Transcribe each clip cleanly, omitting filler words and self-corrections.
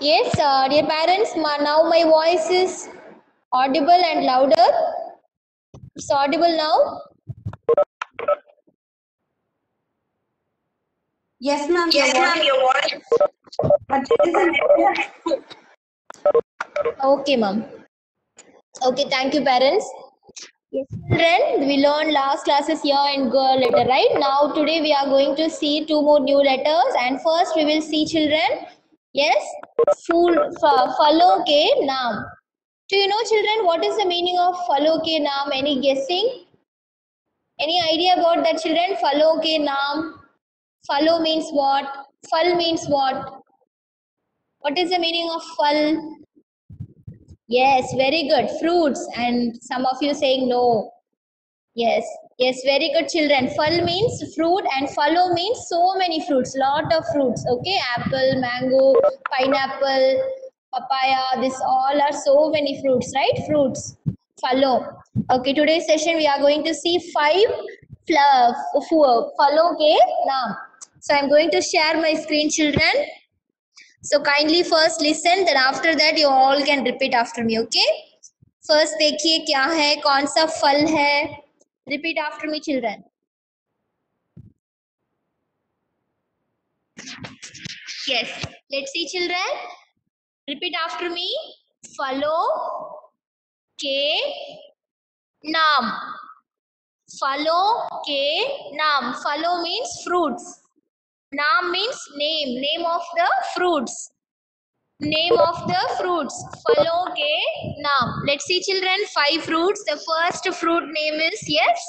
Yes, dear parents, now my voice is audible and louder. It's audible now. Yes, ma'am. Your Yes, ma'am, voice, your voice. but there is a network. Okay, ma'am. Okay, thank you, parents. Yes, children, we learned last classes year and girl letter, right? Now, today we are going to see two more new letters, and first we will see children. Yes, follow ke naam. Do you know, children, what is the meaning of follow ke naam? Any guessing? Any idea about that, children? Follow ke naam. Follow means what? Fal means what? What is the meaning of fal? Yes, very good. Fruits. And some of you saying no. Yes, yes, very good, children. Fal means fruit and follow means so many fruits, lot of fruits. Okay, apple, mango, pineapple, papaya. This all are so many fruits, right? Fruits. Follow. Okay, today's session we are going to see five follow ke naam. So I'm going to share my screen, children. So kindly first listen, then after that you all can repeat after me. Okay? First देखिए क्या है, कौन सा फल है. Repeat after me children. Yes, let's see children. Repeat after me. फलों के नाम. फलों के नाम. फलों मीन्स फ्रूट्स. नाम means name. Name of the fruits. Name of the fruits. फलों के नाम. Let's see children. 5 fruits. The first fruit name is, yes,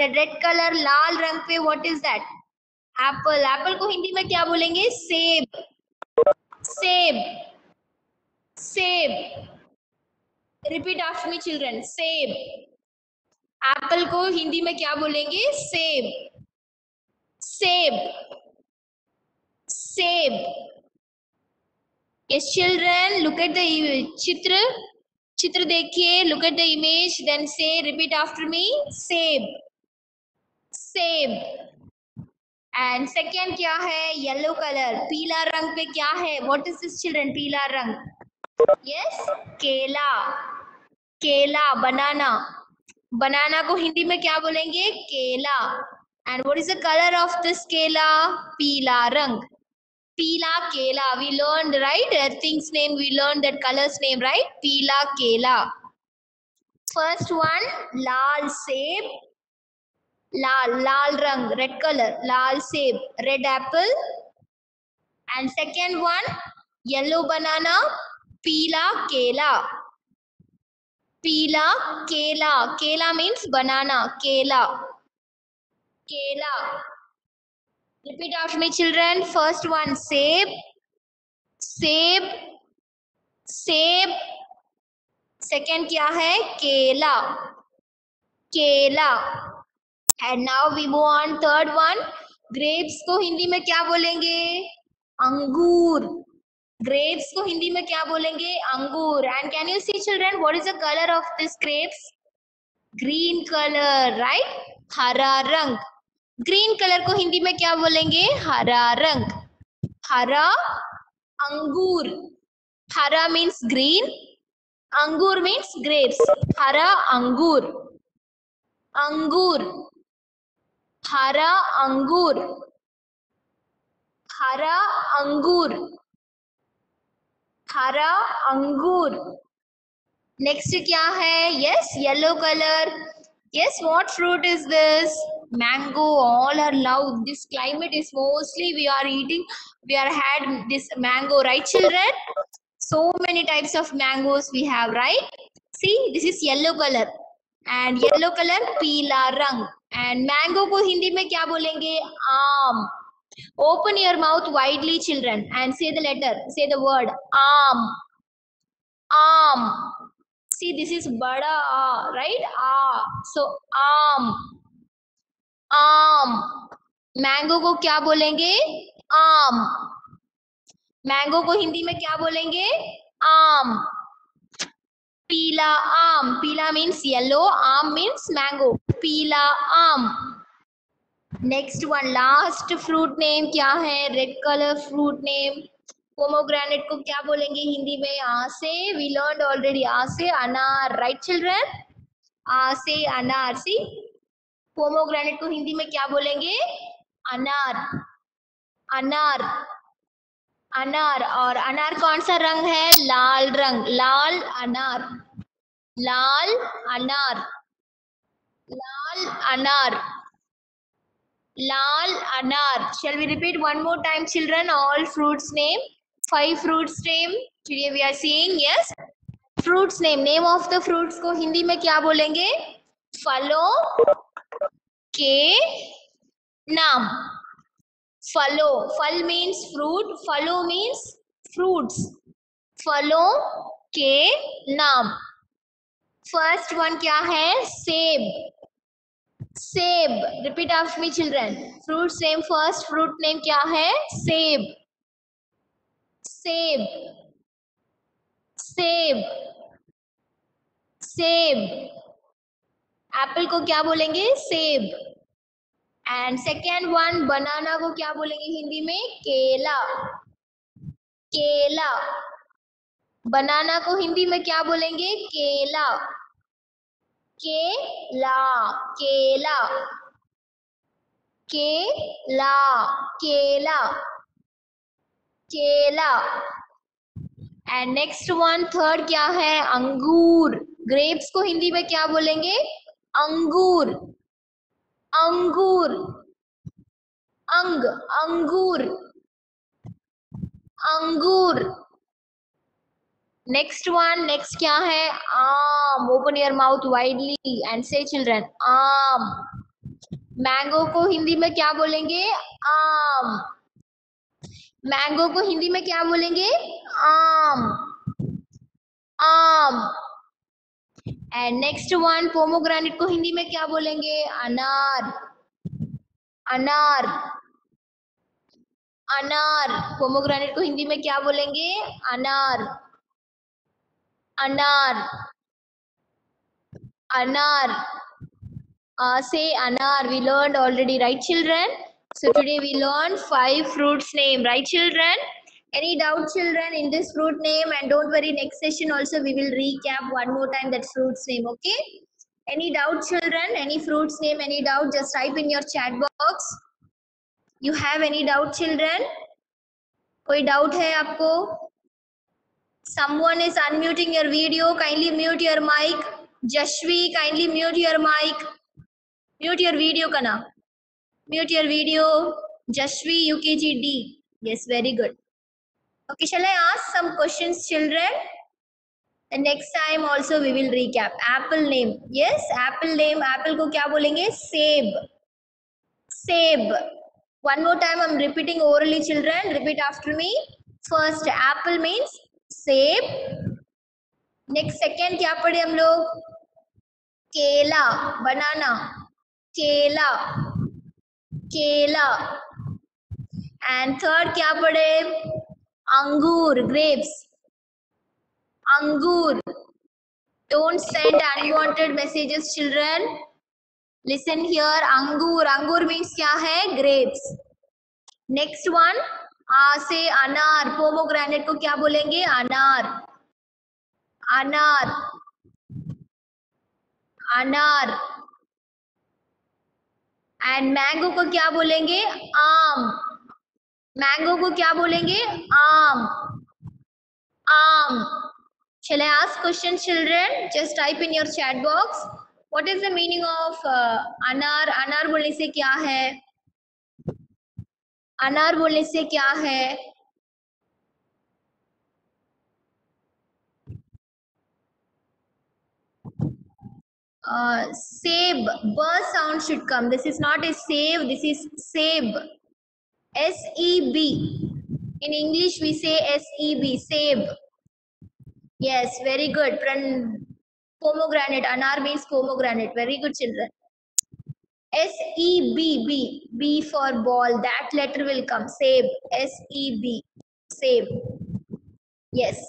the red color लाल रंग पे. What is that? Apple. Apple को हिंदी में क्या बोलेंगे? सेब. सेब. सेब. Repeat after me children. सेब. Apple को हिंदी में क्या बोलेंगे? सेब. सेब. सेब. Yes, children, look at the chitra. Chitra देखिए. Look at the image. Then say, repeat after me. सेब. सेब. And second क्या है? Yellow color. पीला रंग पे क्या है? What is this, children? पीला रंग. Yes. केला. केला. Banana. Banana को हिंदी में क्या बोलेंगे? केला. And what is the color of this केला? पीला रंग. Pila Kela. We learned, right? Thing's name, we learned that color's name, right? Pila Kela. First one, Lal Seb. Lal Rang, red color. Lal Seb, red apple. And second one, yellow banana. Pila Kela. Pila Kela. Kela means banana. Kela. Kela. Repeat after me, children. First one, Seb. Seb. Seb. Second क्या है? केला. केला. And now we move on. Third one, grapes को हिंदी में क्या बोलेंगे? अंगूर. Grapes को हिंदी में क्या बोलेंगे? अंगूर. And can you see children, what is the colour of this grapes? Green colour, right? हरा रंग. ग्रीन कलर को हिंदी में क्या बोलेंगे? हरा रंग. हरा अंगूर. हरा मीन्स ग्रीन. अंगूर means grapes. हरा अंगूर. अंगूर. हरा अंगूर. हरा अंगूर. हरा अंगूर. नेक्स्ट क्या है? Yes, yellow colour. Yes, what fruit is this? Mango. All are love. This climate is mostly we are eating. We are had this mango, right, children? So many types of mangoes we have, right? See, this is yellow color. And yellow color पीला रंग. And mango को हिंदी में क्या बोलेंगे? आम. Open your mouth widely, children, and say the letter. Say the word आम. आम. See, this is बड़ा आ, right? आ. So आम. आम. मैंगो को क्या बोलेंगे? आम. मैंगो को हिंदी में क्या बोलेंगे? आम. पीला आम. पीला मीन्स येलो. आम मीन्स मैंगो. पीला आम. Next one, last fruit name क्या है? Red colour fruit name. Pomegranate को क्या बोलेंगे हिंदी में? आ से, वी लर्नड ऑलरेडी, आ से अनार, राइट चिल्ड्रन? आ से अनार। सी, पोमोग्रेनेट को हिंदी में क्या बोलेंगे? अनार, अनार, अनार। और अनार कौन सा रंग है? लाल रंग, लाल अनार, लाल अनार, लाल अनार, लाल अनार. Shall we repeat one more time, children? All fruits name. 5 fruits name. Today we are seeing, yes. Fruits name. Name of the fruits को हिंदी में क्या बोलेंगे? फलों के नाम. फलों, फल means fruit, फलों means fruits. फलों के नाम. फर्स्ट वन क्या है? सेब. सेब. Repeat after me children. Fruit name, first fruit name क्या है? सेब, सेब, सेब, सेब. एप्पल को क्या बोलेंगे? सेब. एंड सेकेंड वन, बनाना को क्या बोलेंगे हिंदी में? केला, केला. बनाना को हिंदी में क्या बोलेंगे? केला, केला, केला, केला, केला, केला. एंड नेक्स्ट वन, थर्ड क्या है? अंगूर. ग्रेप्स को हिंदी में क्या बोलेंगे? अंगूर, अंगूर, अंग, अंगूर, अंगूर. नेक्स्ट वन, नेक्स्ट क्या है? आम. Open your mouth widely and से चिल्ड्रन, आम. मैंगो को हिंदी में क्या बोलेंगे? आम. मैंगो को हिंदी में क्या बोलेंगे? आम, आम. एंड नेक्स्ट वन, पोमोग्रेनेट को हिंदी में क्या बोलेंगे? अनार, अनार, अनार. पोमोग्रेनेट को हिंदी में क्या बोलेंगे? अनार, अनार, अनार. Say anar. We learned already, right children? So today we learned 5 fruits name, right children? Any doubt children in this fruit name? And don't worry, next session also we will recap one more time that fruits name, okay? Any doubt children? Any fruits name? Any doubt? Just type in your chat box. You have any doubt children? कोई doubt है आपको? Someone is unmuting your video. Kindly mute your mic. Jashvi, kindly mute your mic. Mute your video, Kana. Mute your video. Jashvi, UKG D. Yes, very good. Okay, shall I ask some questions, children? The next time also we will recap. Apple name. Yes, apple name. Apple को क्या बोलेंगे? सेब, सेब. One more time I'm repeating orally, children. Repeat after me. First, apple means सेब. Next, second क्या पढ़े हम लोग? केला, banana. केला, केला. एंड थर्ड क्या पढ़े? अंगूर, ग्रेप्स, अंगूर. Don't send unwanted messages children. Listen here. अंगूर, अंगूर मीन्स क्या है? ग्रेप्स. नेक्स्ट वन, आ से अनार. पोमोग्रेनेट को क्या बोलेंगे? अनार, अनार, अनार. एंड मैंगो को क्या बोलेंगे? आम. मैंगो को क्या बोलेंगे? आम, आम. Shall I ask questions, children? Just type in your chat box. What is the meaning of अनार? अनार बोलने से क्या है? अनार बोलने से क्या है? Seb. B sound should come. This is not a save. This is seb. SEB. In English, we say SEB. Seb. Yes, very good. Pomegranate. Anar means pomegranate. Very good, children. SEB. B. B for ball. That letter will come. Seb. SEB. Seb. Yes.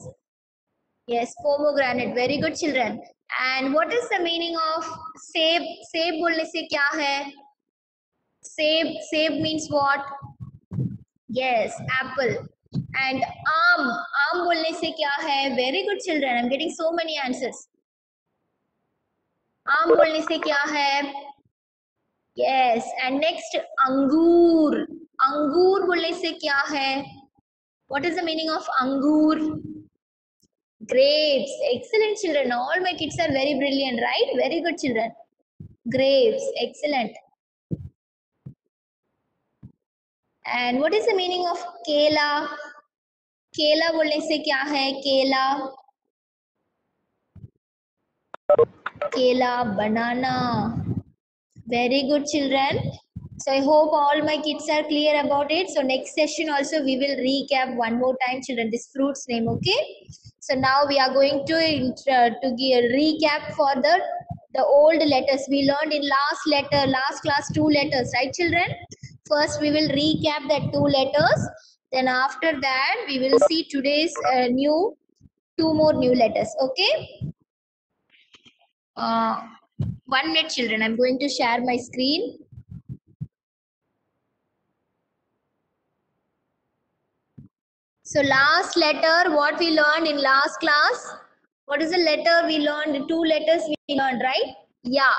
Yes, pomegranate. Very good, children. And what is the meaning of seb? Seb बोलने से क्या है? Seb. Seb means what? Yes, apple. And आम बोलने से क्या है? Very good children. I'm getting so many answers. आम बोलने से क्या है? Yes. And next अंगूर. अंगूर बोलने से क्या है? What is the meaning of अंगूर? Grapes. Excellent children. All my kids are very brilliant, right? Very good children. Grapes. Excellent. And what is the meaning of केला? केला बोलने से क्या है? केला. केला, banana. Very good children. So I hope all my kids are clear about it. So next session also we will recap one more time children this fruit's name, okay? So now we are going to give recap for the old letters we learned in last class 2 letters, right children? First we will recap that 2 letters. Then after that we will see today's 2 more new letters, okay? 1 minute children, I'm going to share my screen. So last letter, what we learned in last class? What is the letter we learned? The 2 letters we learned, right? Yeah.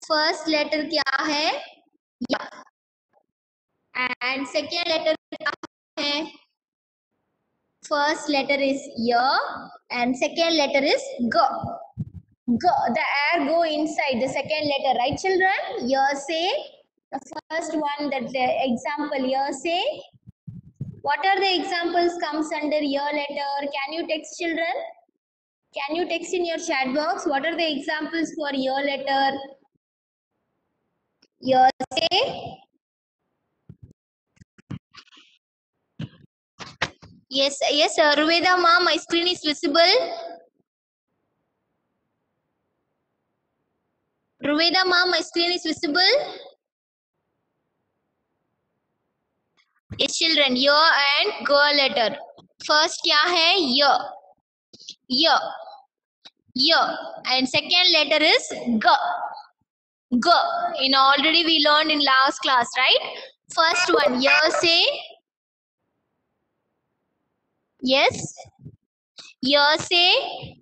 First letter क्या है? Yeah. And second letter क्या है? First letter is ya and second letter is g. G. The air go inside the second letter, right children? Ya say the first one, that the example ya say. What are the examples comes under your letter? Can you text children? Can you text in your chat box? What are the examples for your letter? Your say. Yes, Ruveda ma'am, my screen is visible. Ruveda ma'am, my screen is visible. Yes children, your and girl letter. First क्या है? Your. And second letter is g. G. In already we learned in last class, right? First one, your say. Yes. Your say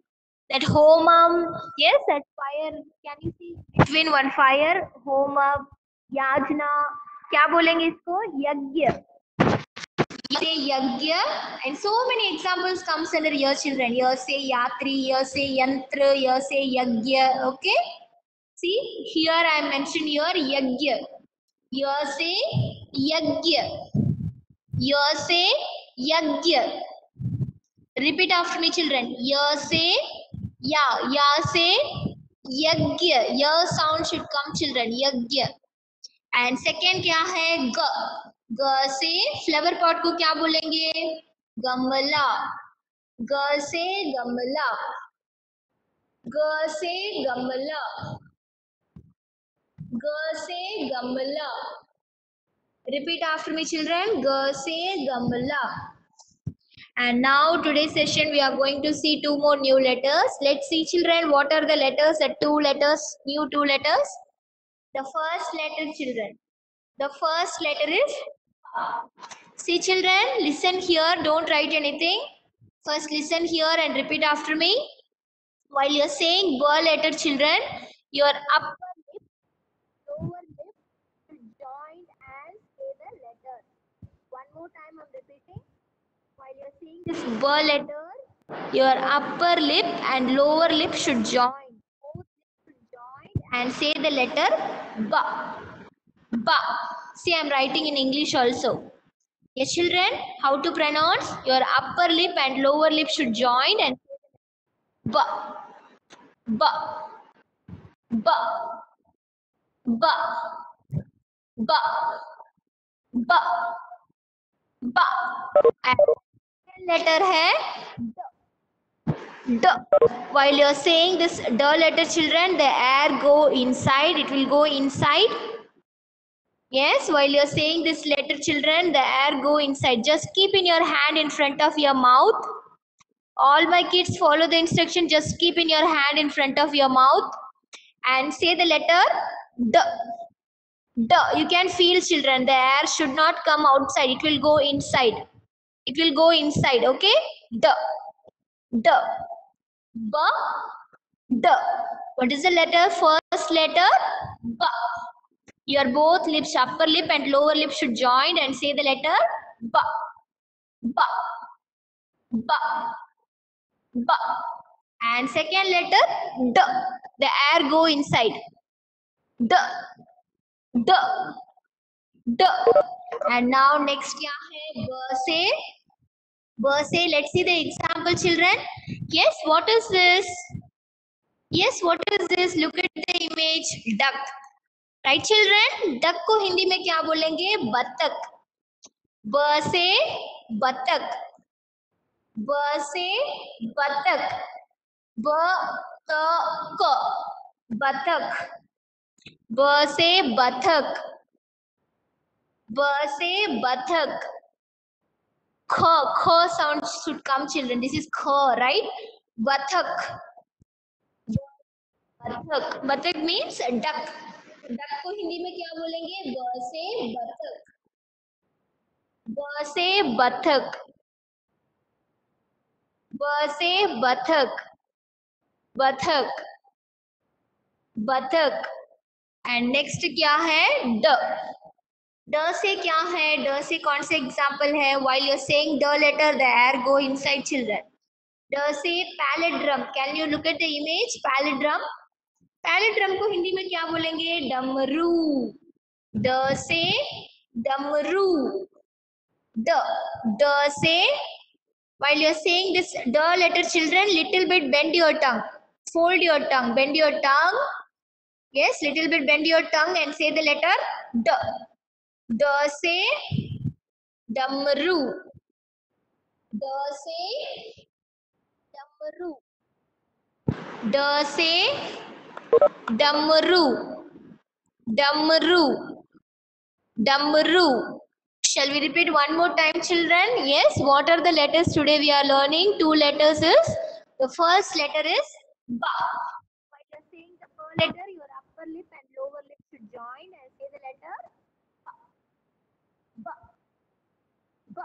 that home, yes, that fire. Can you see between one fire? Home, yajna. क्या बोलेंगे इसको? यज्ञ. Say yajna, and so many examples comes under your children. Here say yatri, here say yantra, here say yajna. Okay. See here I mentioned your yajna. Here say yajna. Here say yajna. Repeat after me children. Ya say ya say yajna. Ya sound should come children. Yajna. And second क्या है? G. G से flower pot को क्या बोलेंगे? गमला. G से गमला. G से गमला. G से गमला. Repeat after me children. G से गमला. And now today's session we are going to see 2 more new letters. Let's see children what are the letters, the 2 letters, new 2 letters. The first letter children. The first letter is, see children, listen here, don't write anything. First listen here and repeat after me. While you're saying B letter children, your upper lip, lower lip should join and say the letter. One more time I'm repeating. While you're saying this B letter, your upper lip and lower lip should join. Both lips should join and say the letter B. B. See, I'm writing in English also. Yes, children, how to pronounce? Your upper lip and lower lip should join and B. B. B. B. B. B. B. And letter hai D. While you're saying this D letter, children, the air go inside. It will go inside. Yes, while you're saying this letter children, the air go inside. Just keep in your hand in front of your mouth. All my kids follow the instruction. Just keep in your hand in front of your mouth and say the letter D. D. You can feel children, the air should not come outside. It will go inside. It will go inside. Okay. D. D. B. D. What is the letter? First letter. B. Your both lips, upper lip and lower lip should join and say the letter B. B. B. B. And second letter D. The air go inside. D. D. D. And now next क्या है? B से. Let's see the example, children. Yes, what is this? Yes, what is this? Look at the image. Duck. Right, children? Duck को हिंदी में क्या बोलेंगे? बत्तख. ब से बत्तख. ब से बत्तख. ब त क. बत्तख. ब से बत्तख. ब से बत्तख. Kh sound should come, children. This is kh, right? Bathak. Bathak. Bathak means duck. Duck को हिंदी में क्या बोलेंगे? ब से बत्तख. ब से बत्तख. ब से बत्तख. बत्तख. बत्तख. And next क्या है? D. D से क्या है? D से कौन से एग्जाम्पल है? While you're saying the letter, the air go inside, children. D से palindrome. Can you look at the image? Palindrome. Palindrome को हिंदी में क्या बोलेंगे? डमरू. D से डमरू. D. D से. While you're saying this D letter, children, little bit bend your tongue. Fold your tongue. Bend your tongue. Yes, little bit bend your tongue and say the letter D. D से डमरू. D से डमरू. D से डमरू. डमरू. डमरू. Shall we repeat one more time, children? Yes, what are the letters today we are learning? Two letters is, the first letter is B. While you are saying the first letter, your upper lip and lower lip should join and say the letter B. B.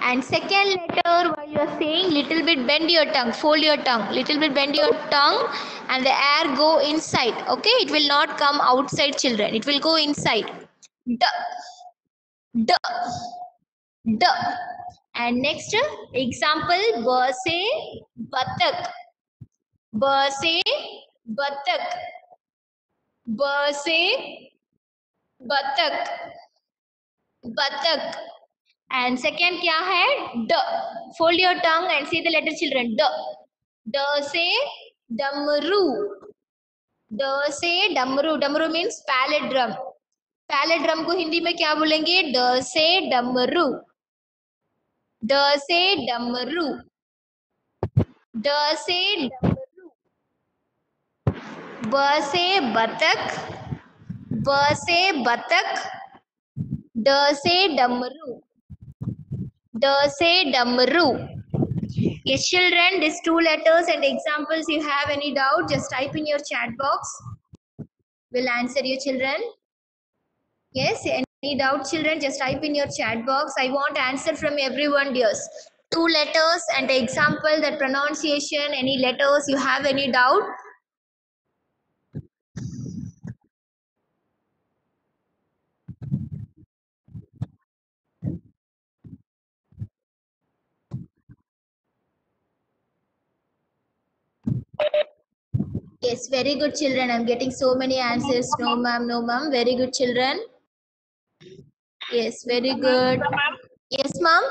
And second letter, while you are saying, little bit bend your tongue, fold your tongue, little bit bend your tongue and the air go inside. Okay, it will not come outside, children. It will go inside. D. D. D. And next example, B से बत्तख. B से बत्तख. B से बत्तख. बत्तख. And second क्या है? D. Fold your tongue and say the letter, children. D. D से डमरू. D से डमरू. डमरू means palindrome. पैलेड्रम को हिंदी में क्या बोलेंगे? ड से डमरू. ड से डमरू. ड से डमरू. ब से बत्तख. ब से बत्तख. ड से डमरू. ड से डमरू. Yes, children, these two letters and examples. You have any doubt? Just type in your chat box. We'll answer you, children. Yes, any doubt, children? Just type in your chat box. I want answer from everyone, dears. Two letters and the example, that pronunciation, any letters. You have any doubt? Yes, very good, children. I'm getting so many answers. No, ma'am. No, ma'am. Very good, children. Yes, very good. Yes, ma'am.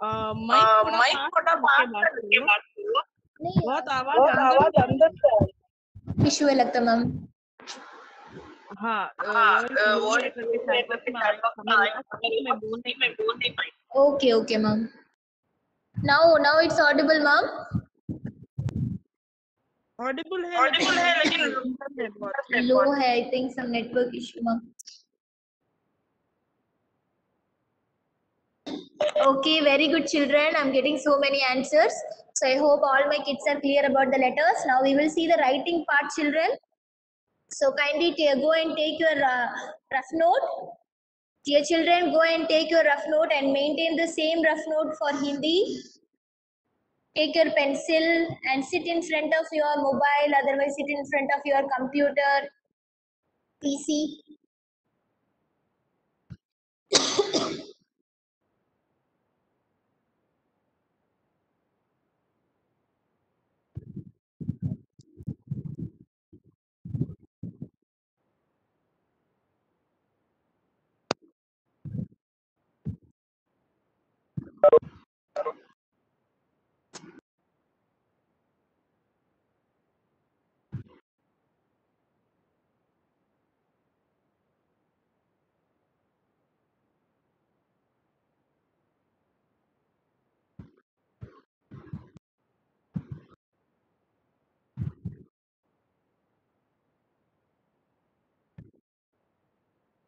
Mic थोड़ा बात करो। बहुत आवाज अंदर से आ रही है। Issue है लगता, मैम। हाँ, वॉइस मैं बोल नहीं पाई। Okay, okay, ma'am. Now it's audible, ma'am. Audible है लेकिन Low है. I think some network issue, ma'am. Okay, very good, children. I'm getting so many answers. So I hope all my kids are clear about the letters. Now we will see the writing part, children. So kindly go and take your rough note. Dear children, go and take your rough note and maintain the same rough note for Hindi. Take your pencil and sit in front of your mobile, otherwise sit in front of your computer, PC.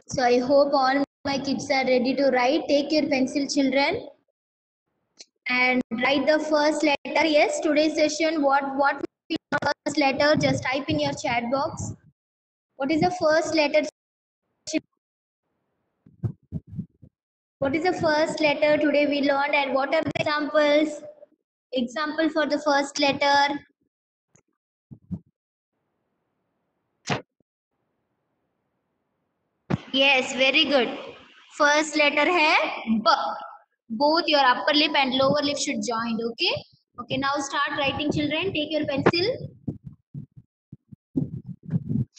So I hope all my kids are ready to write. Take your pencil, children, and write the first letter. Yes, today's session, what will be the first letter? Just type in your chat box. What is the first letter? What is the first letter today we learned, and what are the examples? Example for the first letter. Yes, very good. First letter है B. Both your upper lip and lower lip should join. Okay. Okay. Now start writing, children. Take your pencil.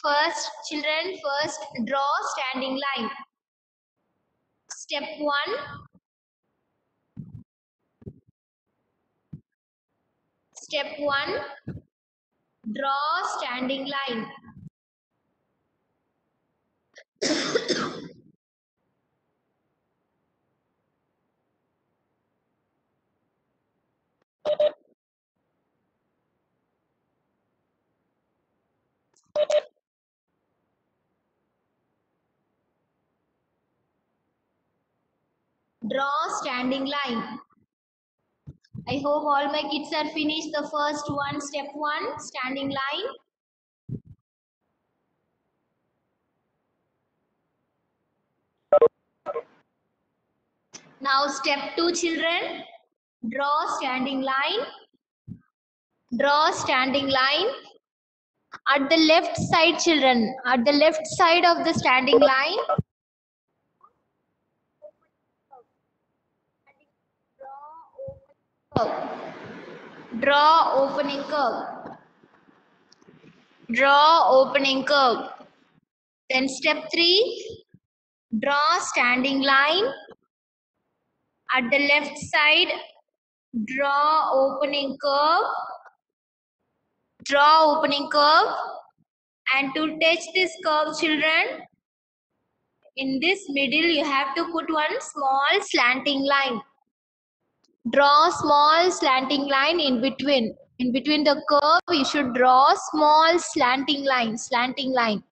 First, children. First, draw standing line. Step 1. Step 1. Draw standing line. Draw standing line. I hope all my kids are finished the first one, step 1, standing line. Now step 2, children. Draw standing line. Draw standing line. At the left side, children. At the left side of the standing line. Draw opening curve. Draw opening curve. Then step 3. Draw standing line. At the left side, draw opening curve. Draw opening curve. And to touch this curve, children, in this middle, you have to put one small slanting line. Draw small slanting line in between. In between the curve, you should draw small slanting line. Slanting line.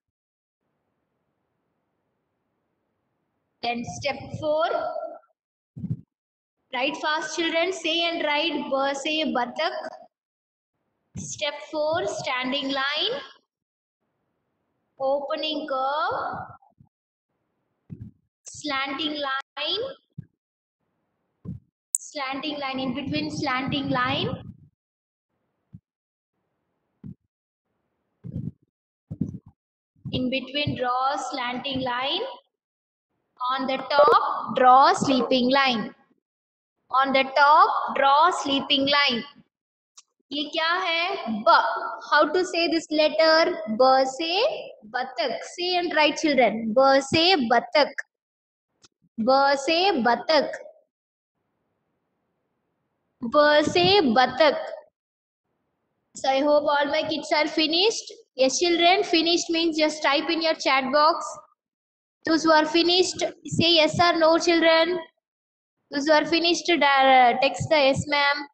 Then step 4. Write fast, children. Say and write. Say batak. Step 4. Standing line. Opening curve. Slanting line. Slanting line. In between slanting line. In between, draw slanting line. On the top, draw sleeping line. On the top, draw sleeping line. ये क्या है? B. How to say this letter? B से बतख. Say and write, children. B से बतख. B से बतख. B से बतख. So I hope all my kids are finished. Yes, children. Finished means just type in your chat box. Those who are finished, say yes or no, children. Those who are finished, text the yes, ma'am.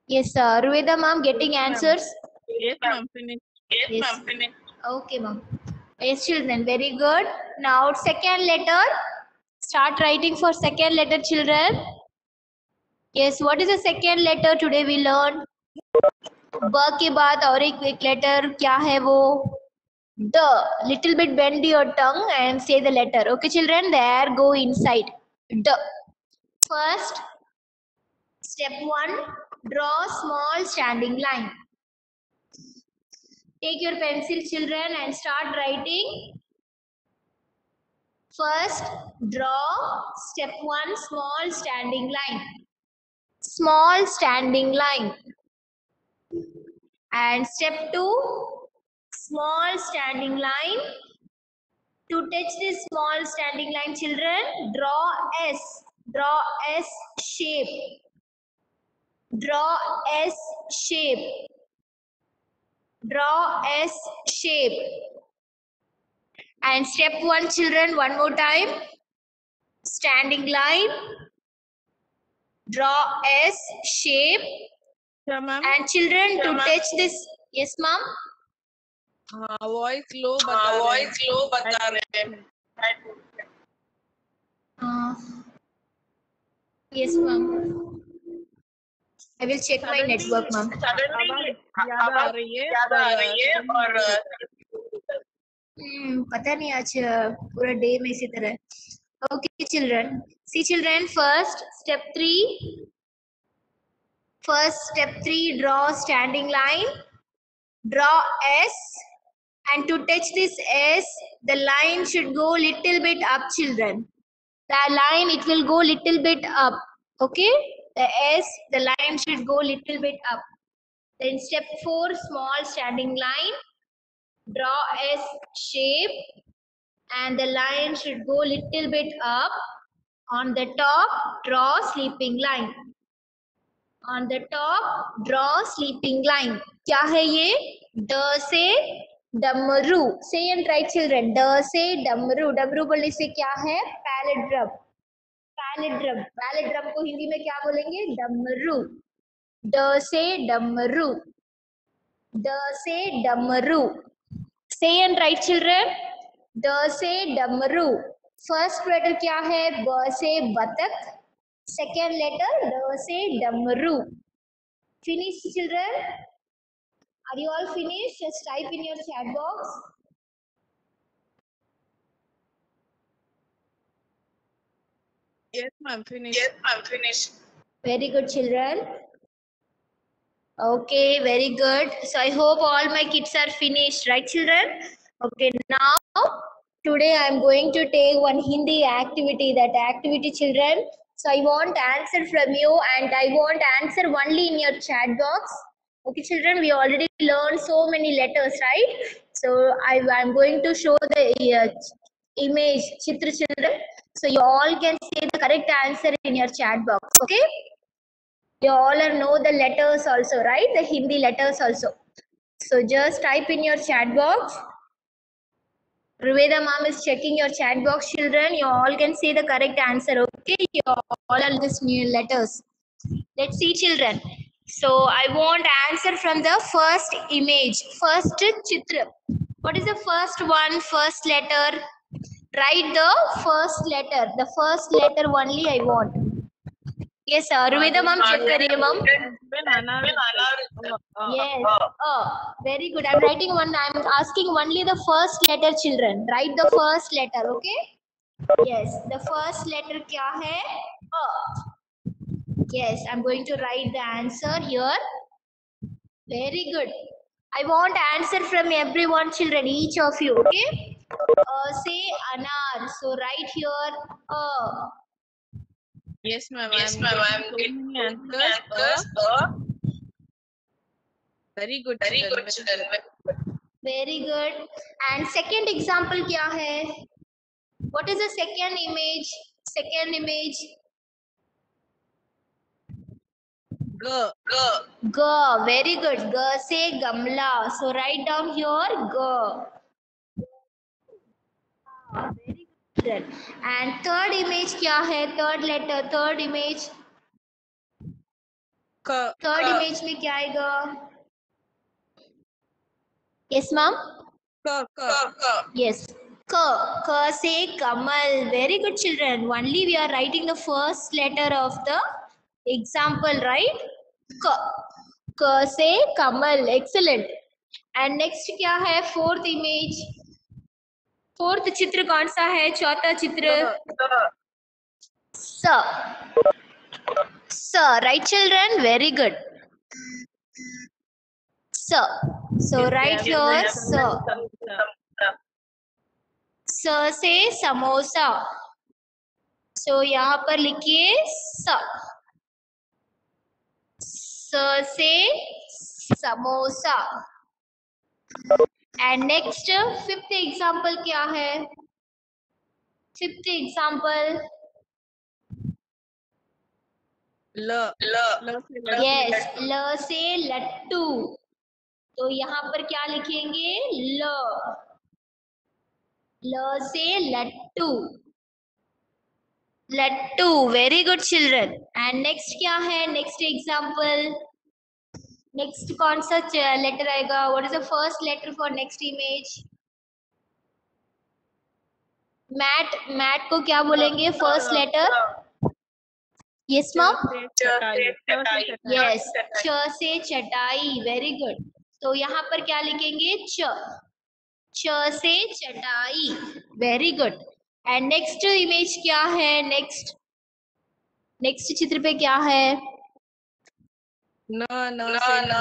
Yes, sir. Rueda, ma'am, getting answers. Yes, ma'am. Finished. Yes, ma'am. Finished. Okay, ma'am. Yes, children. Very good. Now, second letter. Start writing for second letter, children. Yes, what is the second letter today we learned? ब के बाद और एक letter क्या है वो? D. Little bit bend your tongue and say the letter. Okay, children, the air go inside. D. First, step 1, draw small standing line. Take your pencil, children, and start writing. First, draw step 1, small standing line. Small standing line. And step 2, small standing line. To touch this small standing line, children, draw S. Draw S shape. Draw S shape. Draw S shape. And step 1, children, one more time. Standing line. Draw S shape. Yeah, ma'am. And children, to touch this. Yes, ma'am. Voice low बता रहे हैं. Yes, ma'am. I will check my network, ma'am. आवाज ज्यादा आ रही है और पता नहीं आज पूरा डे में इसी तरह. Okay, children. See, children, first step 3. First step 3, draw standing line. Draw S. And to touch this S, the line should go little bit up, children. The line, it will go little bit up. Okay? The S, the line should go little bit up. Then step 4, small standing line. Draw S shape. And the line should go little bit up. On the top, draw sleeping line. On the top, draw sleeping line. क्या है ये? ड से डमरू. Say and write, children. ड से डमरू. डमरू बोलने से क्या है? पैलेड्रम. पैलेड्रम. पैलेड्रम को हिंदी में क्या बोलेंगे? डमरू. ड से डमरू. ड से डमरू. Say and write, children. ड से डमरू. फर्स्ट लेटर क्या है? ब से बतख. Second letter, D से डमरू. Finish, children? Are you all finished? Just type in your chat box. Yes, ma'am. Finished. Very good, children. Okay, very good. So I hope all my kids are finished, right, children? Okay, now today I am going to take one Hindi activity. That activity, children. So I want answer from you, and I want answer only in your chat box. Okay, children, we already learned so many letters, right? So I am going to show the image, Chitra, children. So you all can say the correct answer in your chat box, okay? You all know the letters also, right? The Hindi letters also. So just type in your chat box. Ruveda ma'am is checking your chat box, children. You all can say the correct answer, okay? You all are these new letters. Let's see, children. So I want answer from the first image. First chitra. What is the first one? First letter. Write the first letter. The first letter only I want. Yes, sir. Ruveda ma'am, check kariye ma'am. Yes. Very good. I'm writing one. I'm asking only the first letter, children. Write the first letter, okay? Yes. The first letter kya hai? Yes, I'm going to write the answer here. Very good. I want answer from everyone, children, each of you, okay? Say anar. So write here. Yes, ma'am. I'm getting answers. Very good. Very good. And second example kya hai? What is the second image? Second image. G. Very good. G say gamla. So write down here G. Very good. And third image kya hai? Third letter. Third image. Third image में क्या आएगा? Yes, ma'am. Yes. K say Kamal. Very good, children. Only we are writing the first letter of the example, right? K say Kamal. Excellent. And next क्या है? Fourth image, fourth चित्र कौन सा है? चौथा चित्र स, स, right children? Very good. स, so right here स, स से समोसा, so यहाँ पर लिखिए स, स से samosa. And next fifth example क्या है? फिफ्थ एग्जाम्पल यस, ल से लट्टू, तो यहाँ पर क्या लिखेंगे? ल से लट्टू, लट्टू। Very good children. And next क्या है? नेक्स्ट एग्जाम्पल, नेक्स्ट कौन सा लेटर आएगा? What is the first letter for next image? Mat, mat को क्या बोलेंगे? First letter? Yes ma'am, yes, च से चटाई। Very good. तो यहाँ पर क्या लिखेंगे? च, च से चटाई। Very good. And next image क्या है? नेक्स्ट, नेक्स्ट चित्र पे क्या है? न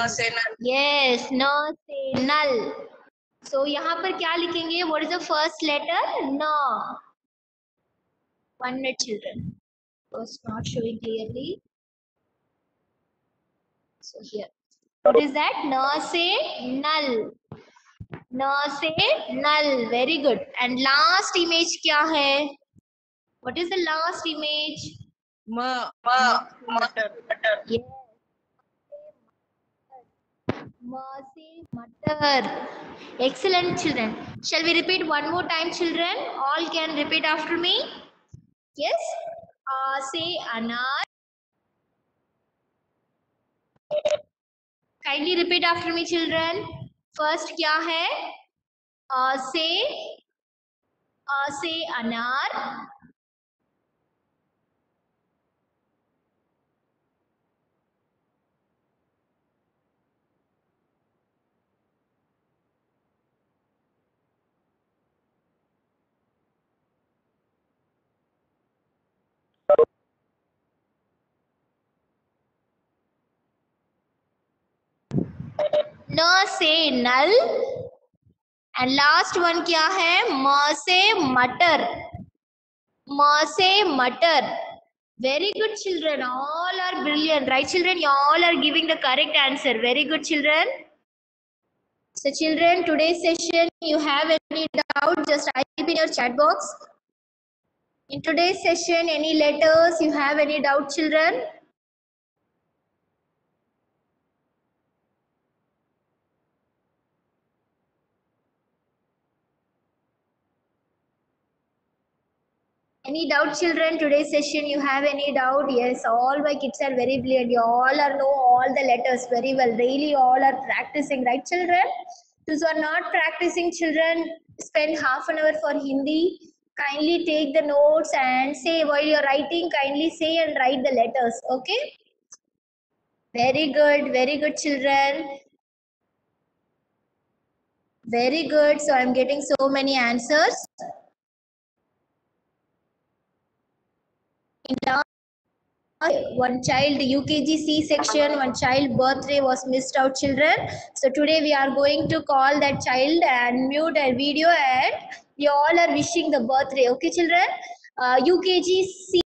से नल। यस, न से नल। सो यहाँ पर क्या लिखेंगे? What is the first letter? न। 1 minute children, was not showing clearly. So here, what is that? न से नल, न से नल। Very good. And last image क्या है? What is the last image? मटर। Yes. म से मटर। Excellent children. Shall we repeat one more time children? All can repeat after me. Yes. A से अनार। Kindly repeat after me children. First क्या है? A से अनार। न से नल। एंड लास्ट वन क्या है? म से मटर, म से मटर। Very good children, all are brilliant, right children? You all are giving the correct answer. Very good children. So children, today's session, you have any doubt, just type in your chat box. In today's session, any letters, you have any doubt children? Any doubt children? Today's session, you have any doubt? Yes, all my kids are very brilliant. You all are know all the letters very well. Daily all are practicing, right children? Those who are not practicing children, spend half an hour for Hindi. Kindly take the notes and say while you're writing, kindly say and write the letters, okay? Very good children. Very good. So I'm getting so many answers. In one child UKG C section, one child birthday was missed out children. So today we are going to call that child and mute a video, and you all are wishing the birthday. Okay children? UKG C